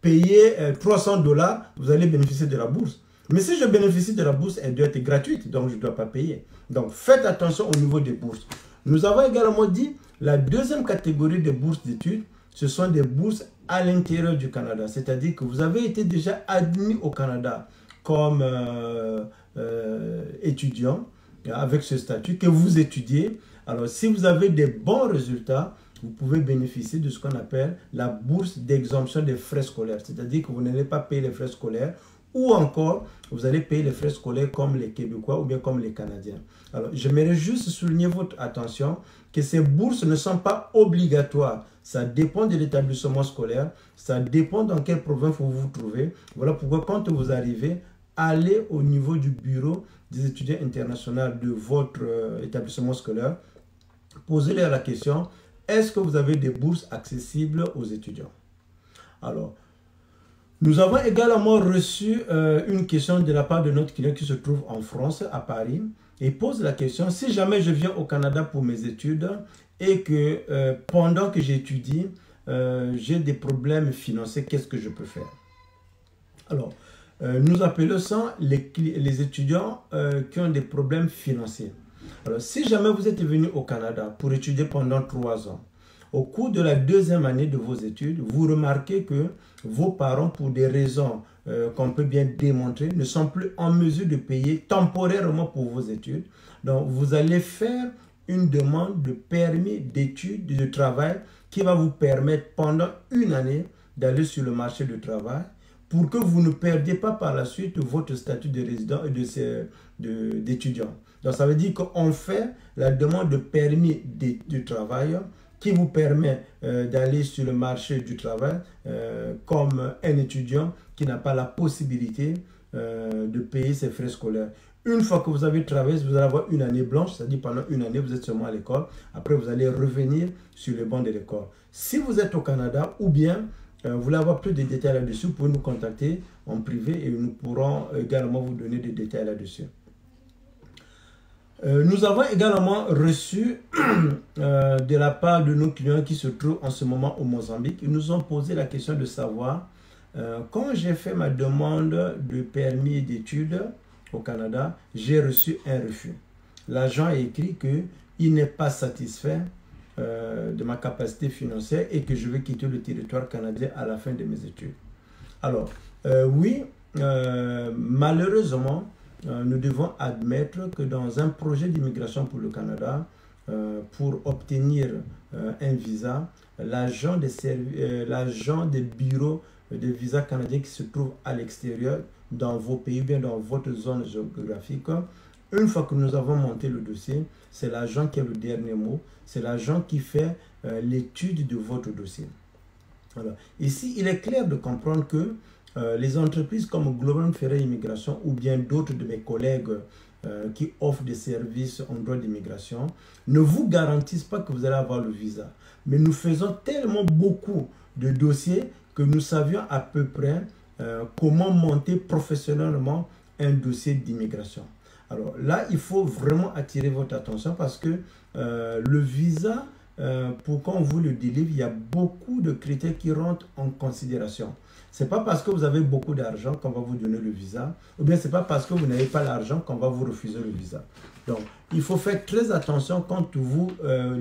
payez $300, vous allez bénéficier de la bourse. Mais si je bénéficie de la bourse, elle doit être gratuite, donc je ne dois pas payer. Donc, faites attention au niveau des bourses. Nous avons également dit, la deuxième catégorie des bourses d'études, ce sont des bourses à l'intérieur du Canada. C'est-à-dire que vous avez été déjà admis au Canada comme étudiant avec ce statut, que vous étudiez. Alors, si vous avez des bons résultats, vous pouvez bénéficier de ce qu'on appelle la bourse d'exemption des frais scolaires. C'est-à-dire que vous n'allez pas payer les frais scolaires ou encore, vous allez payer les frais scolaires comme les Québécois ou bien comme les Canadiens. Alors, j'aimerais juste souligner votre attention que ces bourses ne sont pas obligatoires. Ça dépend de l'établissement scolaire, ça dépend dans quelle province vous vous trouvez. Voilà pourquoi quand vous arrivez, allez au niveau du bureau des étudiants internationaux de votre établissement scolaire, posez-leur la question, est-ce que vous avez des bourses accessibles aux étudiants? Alors, nous avons également reçu une question de la part de notre client qui se trouve en France, à Paris, et pose la question, si jamais je viens au Canada pour mes études et que pendant que j'étudie, j'ai des problèmes financiers, qu'est-ce que je peux faire? Alors, nous appelons ça les étudiants qui ont des problèmes financiers. Alors, si jamais vous êtes venu au Canada pour étudier pendant 3 ans, au cours de la 2e année de vos études, vous remarquez que vos parents, pour des raisons qu'on peut bien démontrer, ne sont plus en mesure de payer temporairement pour vos études. Donc, vous allez faire une demande de permis d'études, de travail, qui va vous permettre pendant 1 année d'aller sur le marché du travail pour que vous ne perdiez pas par la suite votre statut de résident et d'étudiant. Donc, ça veut dire qu'on fait la demande de permis de travail qui vous permet d'aller sur le marché du travail comme un étudiant qui n'a pas la possibilité de payer ses frais scolaires. Une fois que vous avez travaillé, vous allez avoir 1 année blanche, c'est-à-dire pendant 1 année, vous êtes seulement à l'école. Après, vous allez revenir sur les bancs de l'école. Si vous êtes au Canada ou bien vous voulez avoir plus de détails là-dessus, vous pouvez nous contacter en privé et nous pourrons également vous donner des détails là-dessus. Nous avons également reçu de la part de nos clients qui se trouvent en ce moment au Mozambique. Ils nous ont posé la question de savoir quand j'ai fait ma demande de permis d'études au Canada, j'ai reçu un refus. L'agent a écrit qu'il n'est pas satisfait de ma capacité financière et que je vais quitter le territoire canadien à la fin de mes études. Alors, oui, malheureusement, nous devons admettre que dans un projet d'immigration pour le Canada, pour obtenir un visa, l'agent des bureaux de visa canadiens qui se trouve à l'extérieur, dans vos pays, bien dans votre zone géographique, une fois que nous avons monté le dossier, c'est l'agent qui a le dernier mot, c'est l'agent qui fait l'étude de votre dossier. Alors, ici, il est clair de comprendre que les entreprises comme Global Ferry Immigration ou bien d'autres de mes collègues qui offrent des services en droit d'immigration ne vous garantissent pas que vous allez avoir le visa. Mais nous faisons tellement beaucoup de dossiers que nous savions à peu près comment monter professionnellement un dossier d'immigration. Alors là, il faut vraiment attirer votre attention parce que le visa, pour qu'on vous le délivre, il y a beaucoup de critères qui rentrent en considération. Ce n'est pas parce que vous avez beaucoup d'argent qu'on va vous donner le visa, ou bien ce n'est pas parce que vous n'avez pas l'argent qu'on va vous refuser le visa. Donc, il faut faire très attention quand vous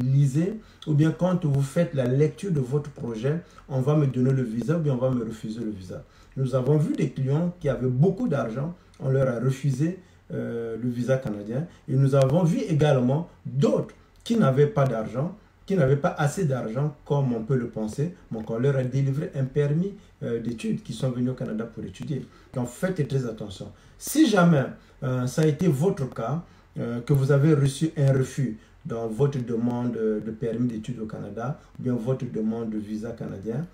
lisez, ou bien quand vous faites la lecture de votre projet, on va me donner le visa, ou bien on va me refuser le visa. Nous avons vu des clients qui avaient beaucoup d'argent, on leur a refusé le visa canadien, et nous avons vu également d'autres qui n'avaient pas d'argent, qui n'avaient pas assez d'argent comme on peut le penser, donc on leur a délivré un permis d'études qui sont venus au Canada pour étudier. Donc faites très attention. Si jamais ça a été votre cas, que vous avez reçu un refus dans votre demande de permis d'études au Canada, ou bien votre demande de visa canadien,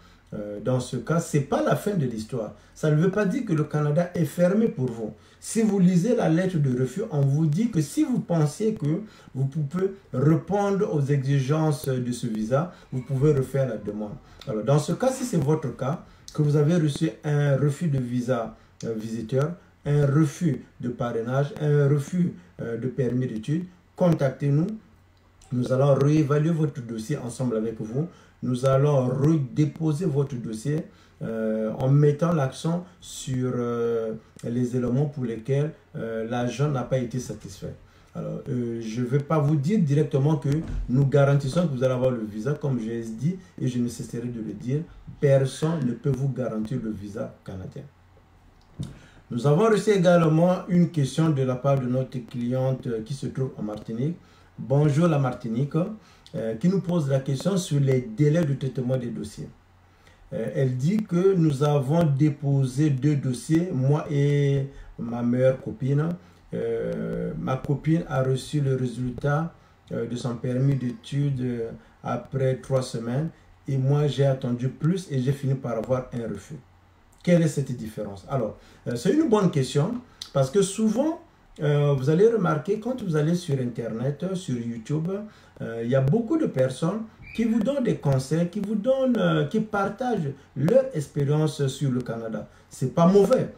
dans ce cas, ce n'est pas la fin de l'histoire. Ça ne veut pas dire que le Canada est fermé pour vous. Si vous lisez la lettre de refus, on vous dit que si vous pensez que vous pouvez répondre aux exigences de ce visa, vous pouvez refaire la demande. Alors, dans ce cas, si c'est votre cas, que vous avez reçu un refus de visa visiteur, un refus de parrainage, un refus de permis d'études, contactez-nous. Nous allons réévaluer votre dossier ensemble avec vous. Nous allons redéposer votre dossier en mettant l'accent sur les éléments pour lesquels l'agent n'a pas été satisfait. Alors, je ne vais pas vous dire directement que nous garantissons que vous allez avoir le visa, comme je l'ai dit, et je ne cesserai de le dire, personne ne peut vous garantir le visa canadien. Nous avons reçu également une question de la part de notre cliente qui se trouve en Martinique. Bonjour la Martinique, qui nous pose la question sur les délais de traitement des dossiers. Elle dit que nous avons déposé 2 dossiers, moi et ma meilleure copine. Ma copine a reçu le résultat de son permis d'études après 3 semaines et moi j'ai attendu plus et j'ai fini par avoir un refus. Quelle est cette différence? Alors, c'est une bonne question parce que souvent, vous allez remarquer quand vous allez sur Internet, sur YouTube, il y a beaucoup de personnes qui vous donnent des conseils, qui partagent leur expérience sur le Canada. C'est pas mauvais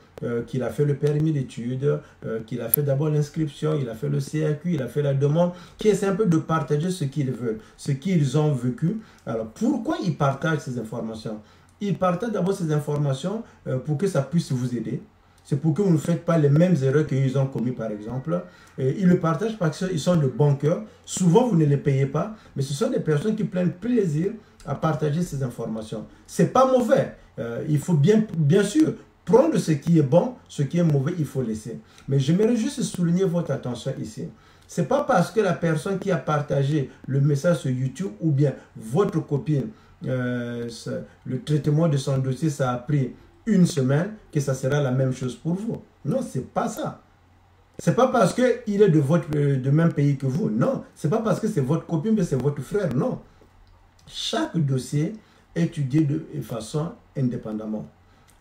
qu'il a fait le permis d'études, qu'il a fait d'abord l'inscription, il a fait le CAQ, il a fait la demande, qui essaie un peu de partager ce qu'ils veulent, ce qu'ils ont vécu. Alors, pourquoi ils partagent ces informations? Ils partagent d'abord ces informations pour que ça puisse vous aider. C'est pour que vous ne faites pas les mêmes erreurs qu'ils ont commises, par exemple. Et ils le partagent parce qu'ils sont de bon cœur. Souvent, vous ne les payez pas, mais ce sont des personnes qui prennent plaisir à partager ces informations. Ce n'est pas mauvais. Il faut bien sûr prendre ce qui est bon, ce qui est mauvais, il faut laisser. Mais j'aimerais juste souligner votre attention ici. Ce n'est pas parce que la personne qui a partagé le message sur YouTube ou bien votre copine, le traitement de son dossier, ça a pris 1 semaine, que ça sera la même chose pour vous. Non, c'est pas ça. C'est pas parce qu'il est de même pays que vous. Non, c'est pas parce que c'est votre copine, mais c'est votre frère. Non. Chaque dossier est étudié de façon indépendamment.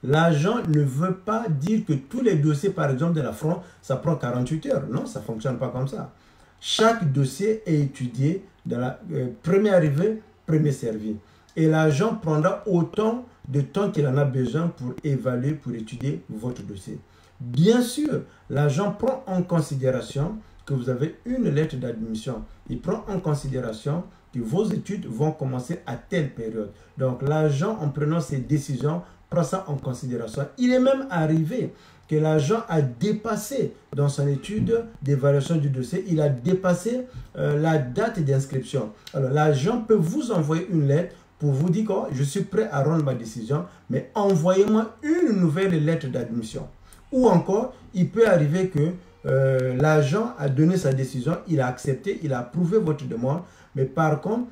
L'agent ne veut pas dire que tous les dossiers, par exemple, de la France, ça prend 48 heures. Non, ça ne fonctionne pas comme ça. Chaque dossier est étudié dans la première arrivée, premier servi. Et l'agent prendra autant de temps qu'il en a besoin pour évaluer, pour étudier votre dossier. Bien sûr, l'agent prend en considération que vous avez une lettre d'admission. Il prend en considération que vos études vont commencer à telle période. Donc, l'agent, en prenant ses décisions, prend ça en considération. Il est même arrivé que l'agent a dépassé dans son étude d'évaluation du dossier, il a dépassé la date d'inscription. Alors, l'agent peut vous envoyer une lettre pour vous dire que je suis prêt à rendre ma décision, mais envoyez-moi une nouvelle lettre d'admission. Ou encore, il peut arriver que l'agent a donné sa décision, il a accepté, il a approuvé votre demande, mais par contre,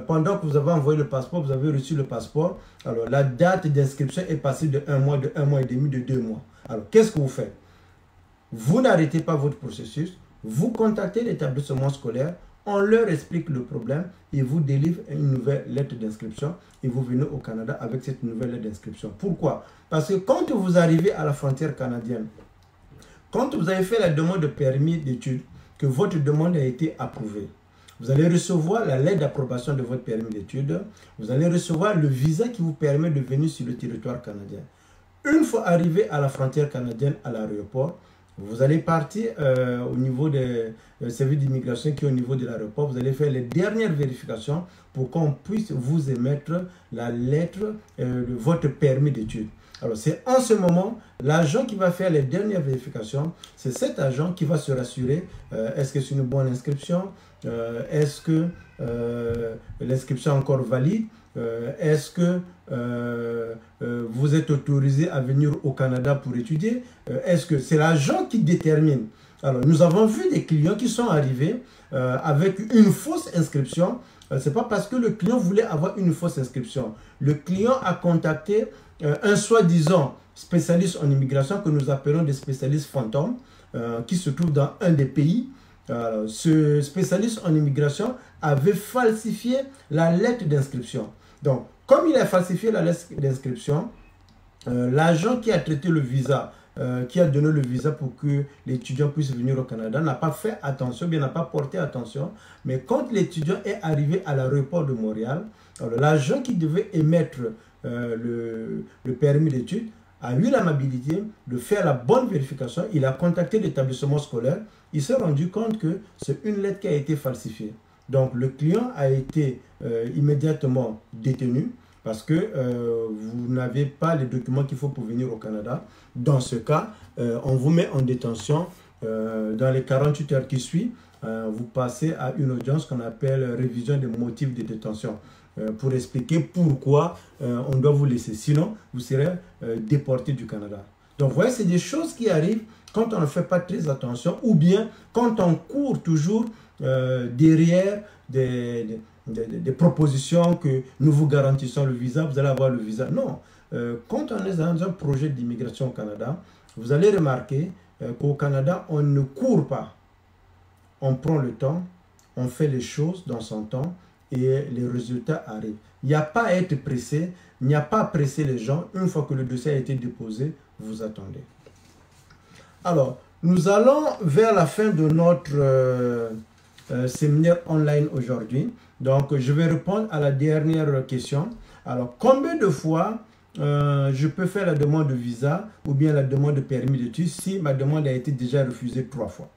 pendant que vous avez envoyé le passeport, vous avez reçu le passeport, alors la date d'inscription est passée de 1 mois, de 1 mois et demi, de 2 mois. Alors, qu'est-ce que vous faites? Vous n'arrêtez pas votre processus, vous contactez l'établissement scolaire, on leur explique le problème, ils vous délivrent une nouvelle lettre d'inscription et vous venez au Canada avec cette nouvelle lettre d'inscription. Pourquoi? Parce que quand vous arrivez à la frontière canadienne, quand vous avez fait la demande de permis d'études, que votre demande a été approuvée, vous allez recevoir la lettre d'approbation de votre permis d'études, vous allez recevoir le visa qui vous permet de venir sur le territoire canadien. Une fois arrivé à la frontière canadienne, à l'aéroport, vous allez partir au niveau des services d'immigration qui est au niveau de l'aéroport. Vous allez faire les dernières vérifications pour qu'on puisse vous émettre la lettre de votre permis d'études. Alors, c'est en ce moment, l'agent qui va faire les dernières vérifications, c'est cet agent qui va se rassurer, est-ce que c'est une bonne inscription, est-ce que l'inscription est encore valide, est-ce que vous êtes autorisé à venir au Canada pour étudier, est-ce que c'est l'agent qui détermine. Alors, nous avons vu des clients qui sont arrivés avec une fausse inscription. Ce n'est pas parce que le client voulait avoir une fausse inscription. Le client a contacté un soi-disant spécialiste en immigration que nous appelons des spécialistes fantômes qui se trouve dans un des pays. Ce spécialiste en immigration avait falsifié la lettre d'inscription. Donc, comme il a falsifié la lettre d'inscription, l'agent qui a traité le visa, qui a donné le visa pour que l'étudiant puisse venir au Canada, n'a pas fait attention, bien n'a pas porté attention. Mais quand l'étudiant est arrivé à l'aéroport de Montréal, l'agent qui devait émettre le permis d'études a eu l'amabilité de faire la bonne vérification. Il a contacté l'établissement scolaire. Il s'est rendu compte que c'est une lettre qui a été falsifiée. Donc, le client a été immédiatement détenu parce que vous n'avez pas les documents qu'il faut pour venir au Canada. Dans ce cas, on vous met en détention dans les 48 heures qui suivent. vous passez à une audience qu'on appelle révision des motifs de détention pour expliquer pourquoi on doit vous laisser. Sinon, vous serez déporté du Canada. Donc, vous voyez, c'est des choses qui arrivent quand on ne fait pas très attention ou bien quand on court toujours derrière des propositions que nous vous garantissons le visa, vous allez avoir le visa. Non, quand on est dans un projet d'immigration au Canada, vous allez remarquer qu'au Canada, on ne court pas. On prend le temps, on fait les choses dans son temps et les résultats arrivent. Il n'y a pas à être pressé, il n'y a pas à presser les gens. Une fois que le dossier a été déposé, vous attendez. Alors, nous allons vers la fin de notre séminaire online aujourd'hui. Donc, je vais répondre à la dernière question. Alors, combien de fois je peux faire la demande de visa ou bien la demande de permis d'études si ma demande a été déjà refusée 3 fois?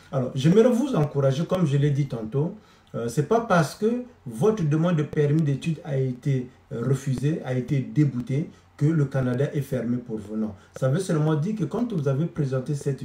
Alors, j'aimerais vous encourager, comme je l'ai dit tantôt, ce n'est pas parce que votre demande de permis d'études a été refusée, a été déboutée, que le Canada est fermé pour vous. Non. Ça veut seulement dire que quand vous avez présenté cette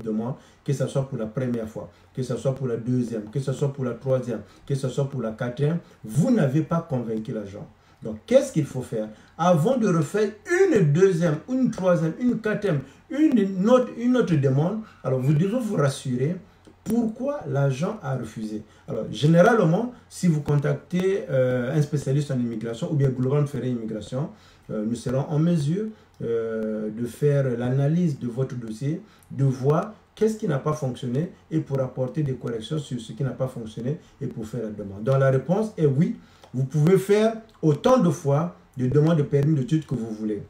demande, que ce soit pour la première fois, que ce soit pour la deuxième, que ce soit pour la troisième, que ce soit pour la quatrième, vous n'avez pas convaincu l'agent. Donc, qu'est-ce qu'il faut faire? Avant de refaire une deuxième, une troisième, une quatrième, une autre demande, alors vous devez vous rassurer pourquoi l'agent a refusé. Alors, généralement, si vous contactez un spécialiste en immigration ou bien Global Ferry Immigration, nous serons en mesure de faire l'analyse de votre dossier, de voir qu'est-ce qui n'a pas fonctionné et pour apporter des corrections sur ce qui n'a pas fonctionné et pour faire la demande. Donc, la réponse est oui. Vous pouvez faire autant de fois de demandes de permis d'études que vous voulez.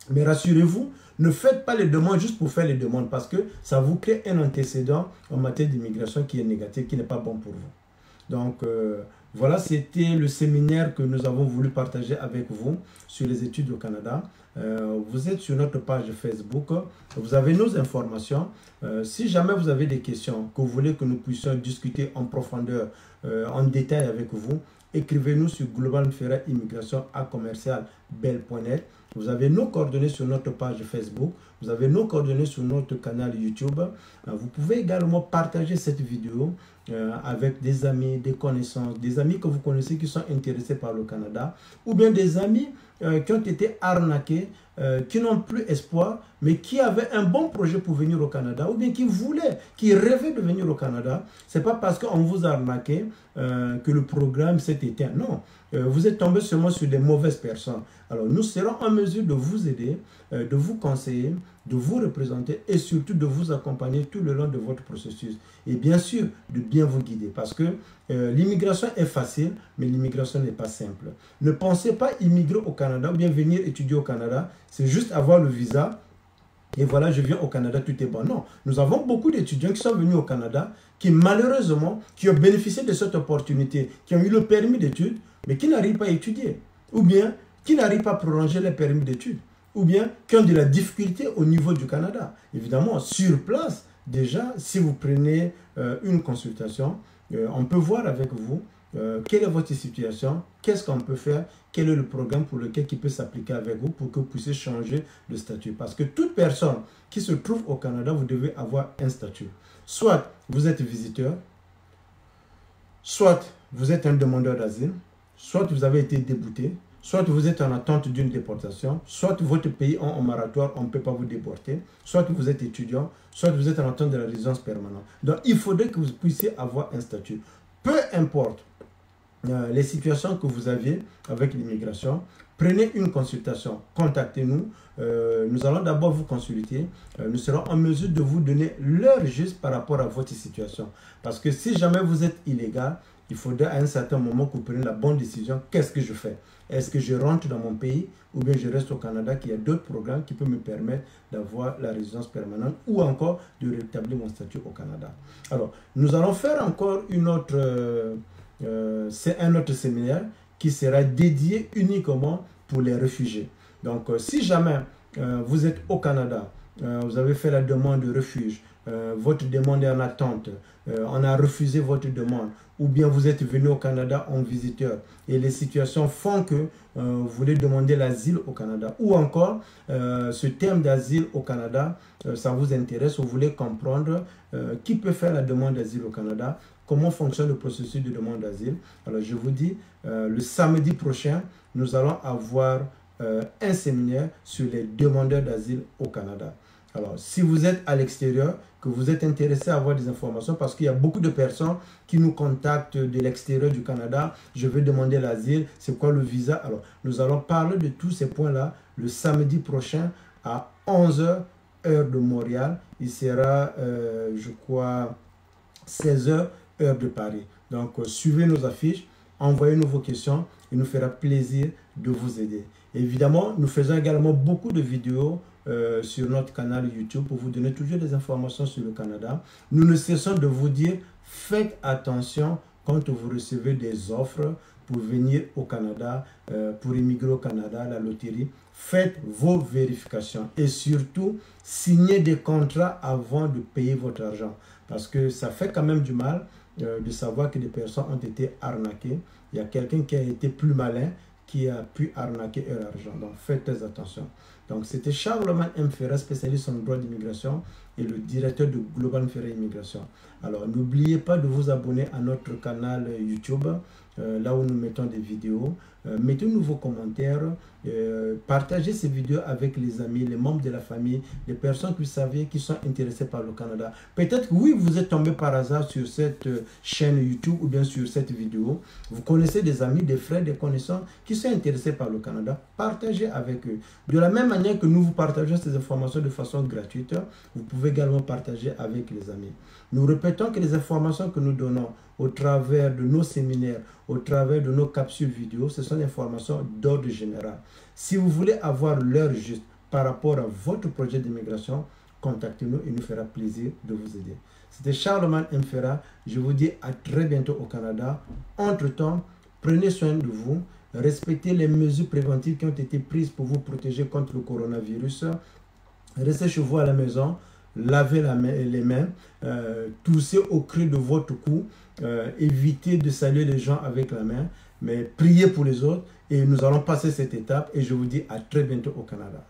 Mais rassurez-vous, ne faites pas les demandes juste pour faire les demandes parce que ça vous crée un antécédent en matière d'immigration qui est négatif, qui n'est pas bon pour vous. Donc, voilà, c'était le séminaire que nous avons voulu partager avec vous sur les études au Canada. Vous êtes sur notre page Facebook, vous avez nos informations. Si jamais vous avez des questions, que vous voulez que nous puissions discuter en profondeur, en détail avec vous, écrivez-nous sur globalferraimmigration@commercialbell.net. Vous avez nos coordonnées sur notre page Facebook. Vous avez nos coordonnées sur notre canal YouTube. Vous pouvez également partager cette vidéo avec des amis, des connaissances, des amis que vous connaissez qui sont intéressés par le Canada ou bien des amis qui ont été arnaqués, qui n'ont plus espoir, mais qui avaient un bon projet pour venir au Canada ou bien qui voulaient, qui rêvaient de venir au Canada. Ce n'est pas parce qu'on vous a arnaqué que le programme s'est éteint. Non, vous êtes tombé seulement sur des mauvaises personnes. Alors, nous serons en mesure de vous aider, de vous conseiller, de vous représenter et surtout de vous accompagner tout le long de votre processus. Et bien sûr, de bien vous guider parce que l'immigration est facile, mais l'immigration n'est pas simple. Ne pensez pas immigrer au Canada ou bien venir étudier au Canada, c'est juste avoir le visa. Et voilà, je viens au Canada, tout est bon. Non, nous avons beaucoup d'étudiants qui sont venus au Canada, qui malheureusement, qui ont bénéficié de cette opportunité, qui ont eu le permis d'études, mais qui n'arrivent pas à étudier. Ou bien, qui n'arrivent pas à prolonger les permis d'études. Ou bien, qui ont de la difficulté au niveau du Canada. Évidemment, sur place, déjà, si vous prenez une consultation, on peut voir avec vous quelle est votre situation, qu'est-ce qu'on peut faire, quel est le programme pour lequel qui peut s'appliquer avec vous pour que vous puissiez changer de statut. Parce que toute personne qui se trouve au Canada, vous devez avoir un statut. Soit vous êtes visiteur, soit vous êtes un demandeur d'asile, soit vous avez été débouté, soit vous êtes en attente d'une déportation, soit votre pays est en moratoire, on ne peut pas vous déporter, soit vous êtes étudiant, soit vous êtes en attente de la résidence permanente. Donc, il faudrait que vous puissiez avoir un statut. Peu importe les situations que vous aviez avec l'immigration, prenez une consultation, contactez-nous, nous allons d'abord vous consulter, nous serons en mesure de vous donner l'heure juste par rapport à votre situation. Parce que si jamais vous êtes illégal, il faudra à un certain moment que vous preniez la bonne décision. Qu'est-ce que je fais? Est-ce que je rentre dans mon pays ou bien je reste au Canada, qu'il y a d'autres programmes qui peuvent me permettre d'avoir la résidence permanente ou encore de rétablir mon statut au Canada. Alors, nous allons faire encore une autre, un autre séminaire qui sera dédié uniquement pour les réfugiés. Donc, si jamais vous êtes au Canada, vous avez fait la demande de refuge, votre demande est en attente, on a refusé votre demande, ou bien vous êtes venu au Canada en visiteur et les situations font que vous voulez demander l'asile au Canada, ou encore ce thème d'asile au Canada, ça vous intéresse, vous voulez comprendre qui peut faire la demande d'asile au Canada, comment fonctionne le processus de demande d'asile. Alors je vous dis, le samedi prochain, nous allons avoir un séminaire sur les demandeurs d'asile au Canada. Alors, si vous êtes à l'extérieur, que vous êtes intéressé à avoir des informations, parce qu'il y a beaucoup de personnes qui nous contactent de l'extérieur du Canada, je veux demander l'asile, c'est quoi le visa? Alors, nous allons parler de tous ces points-là le samedi prochain à 11 h, heure de Montréal. Il sera, je crois, 16 h, heure de Paris. Donc, suivez nos affiches, envoyez-nous vos questions, il nous fera plaisir de vous aider. Évidemment, nous faisons également beaucoup de vidéos sur notre canal YouTube pour vous donner toujours des informations sur le Canada. Nous ne cessons de vous dire, faites attention quand vous recevez des offres pour venir au Canada, pour immigrer au Canada, la loterie. Faites vos vérifications et surtout, signez des contrats avant de payer votre argent. Parce que ça fait quand même du mal de savoir que des personnes ont été arnaquées. Il y a quelqu'un qui a été plus malin, qui a pu arnaquer leur argent. Donc, faites très attention. Donc, c'était Charlemagne M. Ferrat, spécialiste en droit d'immigration et le directeur de Global Ferrat Immigration. Alors, n'oubliez pas de vous abonner à notre canal YouTube, là où nous mettons des vidéos. Mettez-nous vos commentaires, partagez ces vidéos avec les amis, les membres de la famille, les personnes que vous savez qui sont intéressées par le Canada. Peut-être que oui, vous êtes tombé par hasard sur cette chaîne YouTube ou bien sur cette vidéo. Vous connaissez des amis, des frères, des connaissances qui sont intéressés par le Canada. Partagez avec eux. De la même manière que nous vous partageons ces informations de façon gratuite, vous pouvez également partager avec les amis. Nous répétons que les informations que nous donnons au travers de nos séminaires, au travers de nos capsules vidéo, ce sont des informations d'ordre général. Si vous voulez avoir l'heure juste par rapport à votre projet d'immigration, contactez-nous et nous fera plaisir de vous aider. C'était Charlemagne M. Ferrat. Je vous dis à très bientôt au Canada. Entre-temps, prenez soin de vous. Respectez les mesures préventives qui ont été prises pour vous protéger contre le coronavirus. Restez chez vous à la maison. Lavez les mains, toussez au creux de votre cou, évitez de saluer les gens avec la main, mais priez pour les autres et nous allons passer cette étape et je vous dis à très bientôt au Canada.